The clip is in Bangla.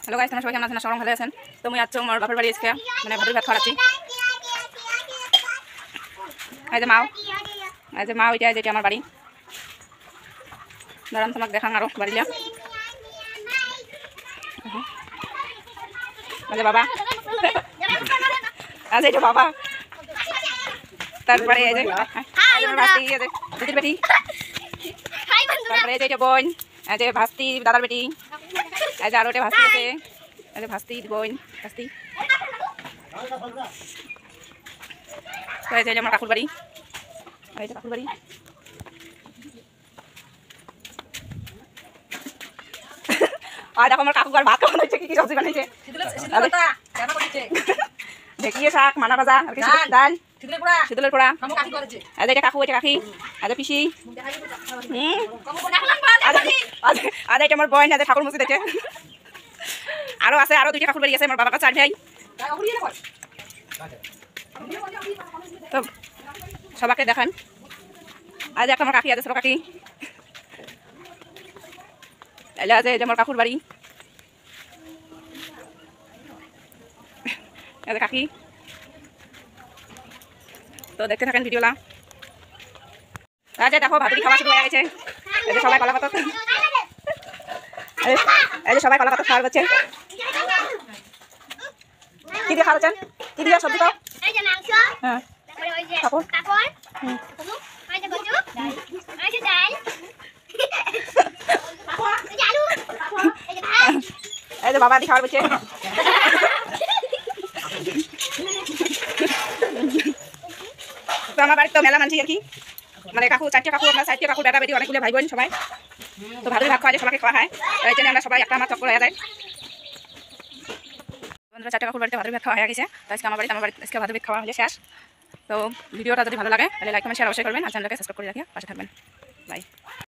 হ্যালো গাইস, তোমরা সবাই কেমন আছেন? সবাই ভালো আছেন। তো আমি আজকে আমার বাপের বাড়ি আজকে মানে ভাতের ভাত খাওয়াচ্ছি। এই যে মা ওইটা যেটা আমার বাড়ি। দাঁড়ান তোমাকে দেখান আরো বাড়িলা। এই যে বাবা, আজ এটা বাবা। তারপরে এই যে ভাস্তি, এই যে দিদির বেটি। তারপরে এই যে বোন, এই যে ভাস্তি দাদার বেটি। এই যে আরো একটা ভাস্তি আছে, এই যে ভাস্তি বোন ভাস্তি। তো এই যে আমার কাকুর বাড়ি, এই যে কাকুর বাড়ি। আর দেখো আমার কাকু আর ভাত খাওয়ানো হচ্ছে, কি কি সবজি বানাইছে। ঢেকিয়ে শাক, মানা ভাজা, আর কি ডাল, শীতলের পোড়া। এই যে এটা কাকু, এটা কাকি, এই যে পিসি। আর এটা আমার বোন, এই যে ঠাকুর মুসি দেখে। আরো আছে, আরো দুইটা কাকুর বাড়ি আছে, আমার বাবা কাছে 4 ভাই। তো সবাইকে দেখান। আজ একটা আমার কাকি আছে, ছোট কাকি। এলা আছে, এই যে আমার কাকুর বাড়ি, এই যে কাকি। তো দেখতে থাকেন ভিডিওটা। আচ্ছা দেখো ভাত খাওয়া শুরু হয়ে গেছে। এই যে সবাই কলা পাতা, এই যে সবাই কলা পাতা খাওয়া হচ্ছে। কি দিয়ে খাওয়াচ্ছেন? কি দিয়ে সবজি খাও? হ্যাঁ এই যে বাবা দি খাওয়ার বলছে। তো আমার বাড়িতে তো মেলা মানছি আর কি, মানে কাকু 4টে কাকু, আমরা 4টে কাকু, বেটা বেটি, অনেকগুলো ভাই বোন সবাই। তো ভাতের ভাত খাওয়া যায়, সবাইকে খাওয়া হয়। এই জন্য আমরা সবাই একটা আমার চক্কর হয়ে যায়। বন্ধুরা 4টে কাকুর বাড়িতে ভাতের ভাত খাওয়া হয়ে গেছে। তো আজকে আমার বাড়িতে আজকে ভাতের ভাত খাওয়া হলে শেষ। তো ভিডিওটা যদি ভালো লাগে তাহলে লাইক কমেন্ট শেয়ার অবশ্যই করবেন, আর চ্যানেলটাকে সাবস্ক্রাইব করে রাখিয়ে পাশে থাকবেন।